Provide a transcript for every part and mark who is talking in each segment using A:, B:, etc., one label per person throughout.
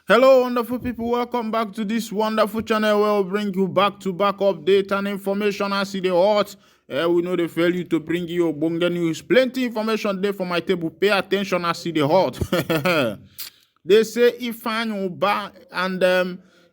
A: Hello, wonderful people. Welcome back to this wonderful channel where we'll bring you back-to-back update and information as it is hot. We know they fail you to bring you bonga news. Plenty information there for my table. Pay attention as it is hot. They say Ifeanyi Uba and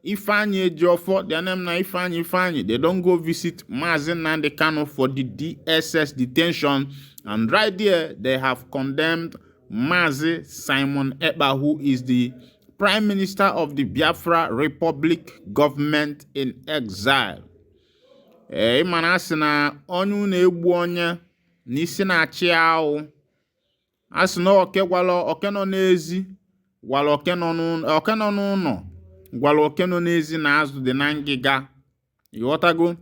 A: Ifeanyi Ejiofor, their name na Ifeanyi. They don't go visit Mazi Nnamdi Kanu for the DSS detention. And right there, they have condemned Mazi Simon Ekpa, who is the Prime Minister of the Biafra Republic government in exile. Ịmana asị na onye na-egbu onye n'isi na-achị ahụ. Asị na oke nọ n'ezi gwara oke nọ n'ụlọ gwara oke nọ n'ezi na azụ dị na ngịga. Ịghọtago?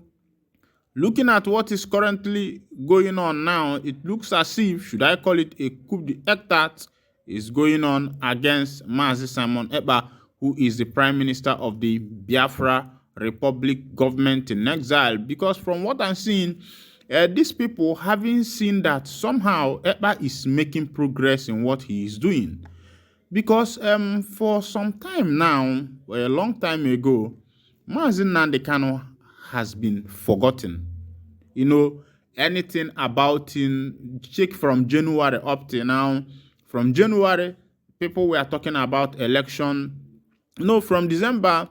A: Looking at what is currently going on now, it looks as if, should I call it a coup d'etat, is going on against Mazi Simon Ekpa, who is the Prime Minister of the Biafra Republic government in exile. Because from what I'm seeing, these people haven't seen that somehow Ekpa is making progress in what he is doing. Because for some time now, a long time ago, Mazi Nnamdi Kanu has been forgotten. You know, anything about him, check from January up to now. From January, people were talking about election. No, from December,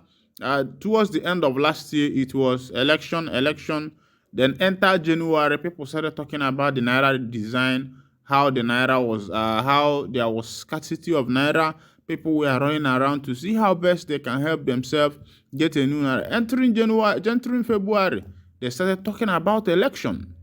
A: towards the end of last year, it was election. Then enter January, people started talking about the Naira design, how the Naira was, how there was scarcity of Naira. People were running around to see how best they can help themselves get a new Naira. Entering February, they started talking about election.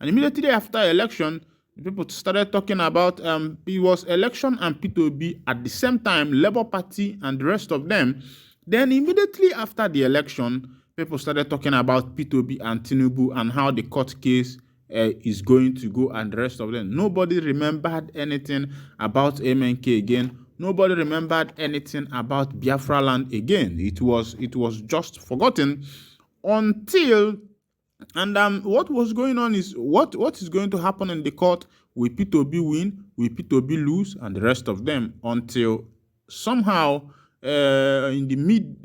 A: And immediately after election, people started talking about it was election and P2B at the same time, Labour Party and the rest of them. Then immediately after the election, people started talking about P2B and tinubu and how the court case is going to go and the rest of them. Nobody remembered anything about MNK again. Nobody remembered anything about Biafra land again. It was just forgotten until. And what was going on is what is going to happen in the court. Will P2B win? Will P2B lose? And the rest of them, until somehow in the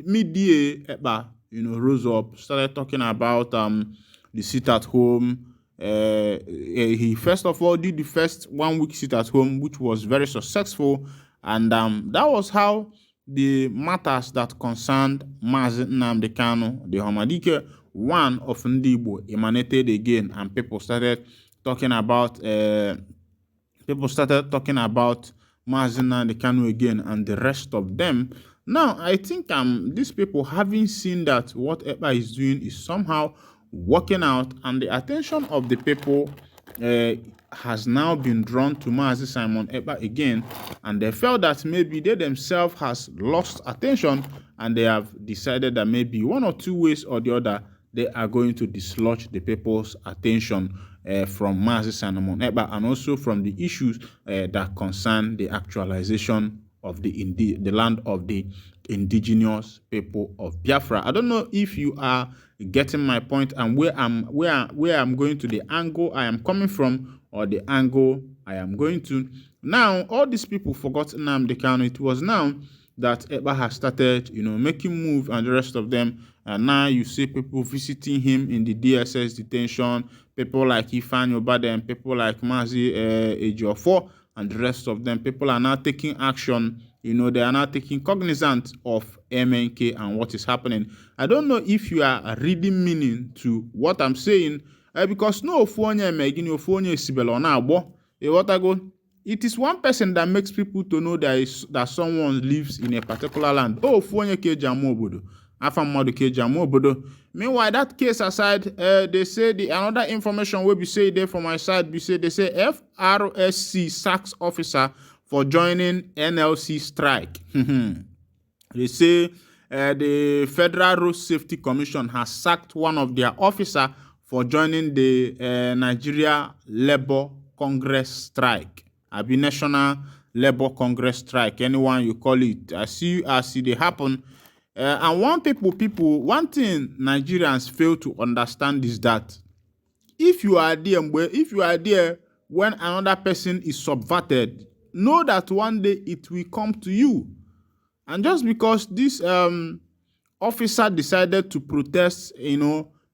A: mid-year, Ekpa, rose up, started talking about the sit at home. He first of all did the first 1 week sit at home, which was very successful, and that was how the matters that concerned Mazi Nnamdi Kanu, the Hamadike, one of Ndigbo, emanated again, and people started talking about Mazi Nnamdi Kanu again and the rest of them. Now, I think these people having seen that what Ekpa is doing is somehow working out, and the attention of the people has now been drawn to Mazi Simon Ekpa again, and they felt that maybe they themselves has lost attention, and they have decided that maybe one or two ways or the other they are going to dislodge the people's attention from Mazi Simon Ekpa, and also from the issues that concern the actualization of the land of the indigenous people of Biafra. I don't know if you are getting my point and where I'm going to, the angle I am coming from or the angle I am going to. Now, all these people forgot Nnamdi Kanu. It was now that Ekpa has started, making move and the rest of them. And now you see people visiting him in the DSS detention, people like Ifeanyi Uba and people like Mazi Ejiofor and the rest of them. People are now taking action. They are now taking cognizance of MNK and what is happening. I don't know if you are reading meaning to what I'm saying, because no Ofonye Megini Ofonye Sibelona Abo. It is one person that makes people to know that someone lives in a particular land. Oh, Ofonye Kejamu Obodo. Afamadu Kejamu Obodo. Meanwhile, that case aside, they say another information will be said there from my side. They say FRSC sacks officer for joining NLC strike. They say the Federal Road Safety Commission has sacked one of their officers for joining the Nigeria Labour Congress strike. Abi National Labour Congress strike, anyone you call it. I see they happen. And one thing Nigerians fail to understand is that if you are there when another person is subverted, know that one day it will come to you. And just because this officer decided to protest,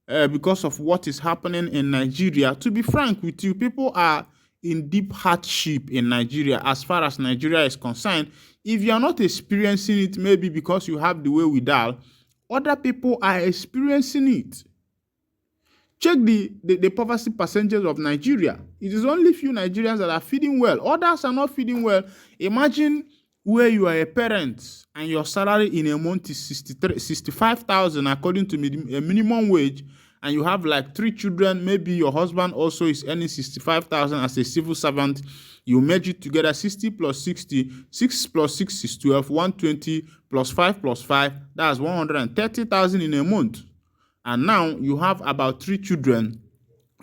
A: because of what is happening in Nigeria, to be frank with you, people are in deep hardship in Nigeria as far as Nigeria is concerned. If you are not experiencing it, maybe because you have the way we dial, other people are experiencing it. Check the poverty percentage of Nigeria. It is only few Nigerians that are feeding well. Others are not feeding well. Imagine where you are a parent and your salary in a month is 65,000 according to a minimum wage, and you have like 3 children. Maybe your husband also is earning 65,000 as a civil servant. You merge it together, 60 plus 60, 6 plus 6 is 12, 120 plus 5 plus 5, that's 130,000 in a month. And now you have about 3 children.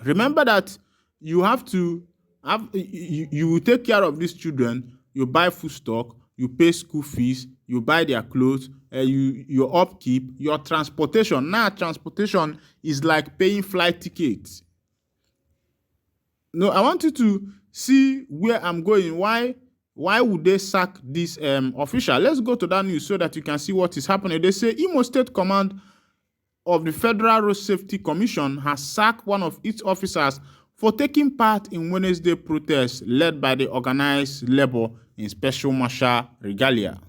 A: Remember that you have to have, you will take care of these children. You buy food stock, you pay school fees, you buy their clothes, your upkeep, your transportation. Now transportation is like paying flight tickets. No, I want you to see where I'm going. Why would they sack this official? Let's go to that news so that you can see what is happening. They say Imo State Command of the Federal Road Safety Commission has sacked one of its officers for taking part in Wednesday protests led by the organized labor in Special Marshal Regalia.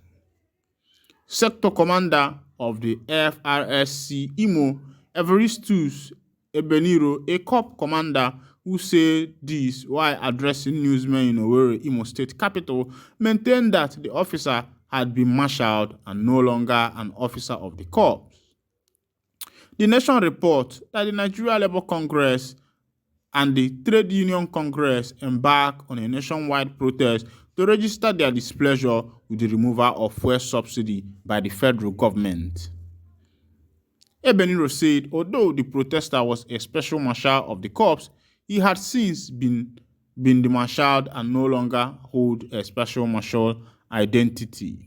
A: Sector Commander of the FRSC Imo, Everistus Ebeniro, a corps commander who said this while addressing newsmen in Owerri, Imo State capital, maintained that the officer had been marshaled and no longer an officer of the corps. The Nation reports that the Nigeria Labour Congress and the Trade Union Congress embarked on a nationwide protest to register their displeasure with the removal of fuel subsidy by the federal government. Ebeniro said although the protester was a special marshal of the corps, he had since been demarshalled and no longer hold a special marshal identity.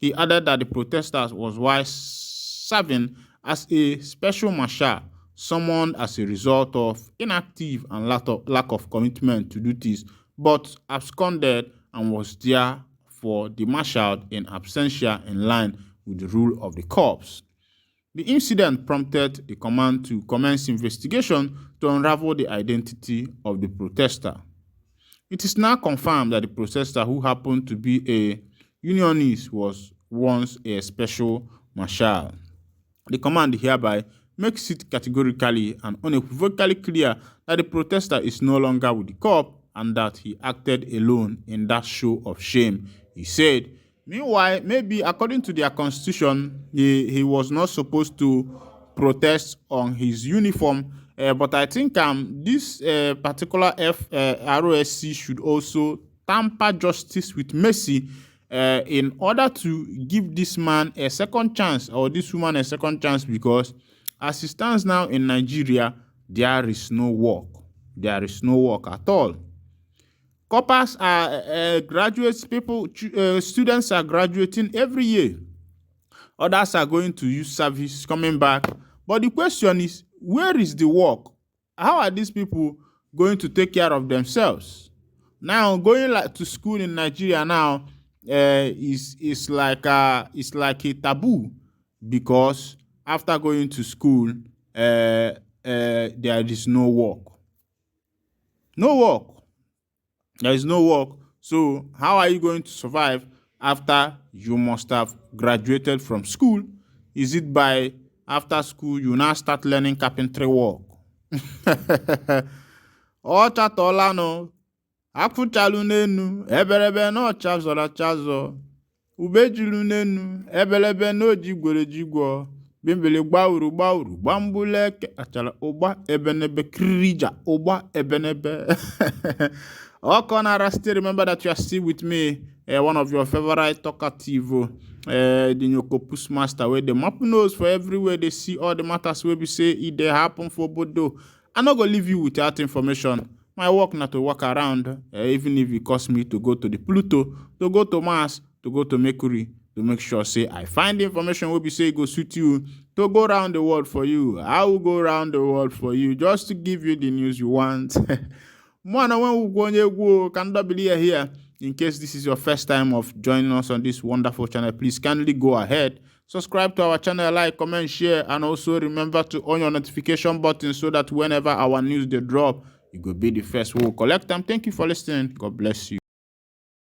A: He added that the protester was while serving as a special marshal, summoned as a result of inactive and lack of commitment to duties, but absconded and was therefore demarshalled in absentia in line with the rule of the corps. The incident prompted the command to commence investigation to unravel the identity of the protester. It is now confirmed that the protester, who happened to be a unionist, was once a special marshal. The command hereby makes it categorically and unequivocally clear that the protester is no longer with the corps and that he acted alone in that show of shame, he said. Meanwhile, maybe according to their constitution, he was not supposed to protest on his uniform, but I think this particular ROSC should also tamper justice with mercy in order to give this man a second chance or this woman a second chance, because as it stands now in Nigeria, there is no work. There is no work at all. Corpers are graduates, students are graduating every year. Others are going to use service, coming back. But the question is, where is the work? How are these people going to take care of themselves? Now, going to school in Nigeria now is like a taboo, because after going to school, there is no work. No work. There is no work. So how are you going to survive after you must have graduated from school? Is it by after school you now start learning carpentry work? O chatola no. Akfuchalu nenu, ebelebe no chazora chazo. Ubejilu nenu, ebelebe no jigwere jigwo. Bimbele gbauru bambuleke achala oba ebenebe krija oba ebenebe. Okonara, still remember that you are still with me, one of your favorite talkative, the Nyokopus master, where the map knows for everywhere they see all the matters where we say it they happen for Bodo. I'm not gonna leave you without information. My work not to walk around, even if it costs me to go to the Pluto, to go to Mars, to go to Mercury, to make sure say I find the information where we say go suit you, to go around the world for you. I will go around the world for you just to give you the news you want. Mwana when we go here, in case this is your first time of joining us on this wonderful channel, please kindly go ahead, subscribe to our channel, like, comment, share, and also remember to on your notification button so that whenever our news they drop, you go be the first who will collect them. Thank you for listening. God bless you.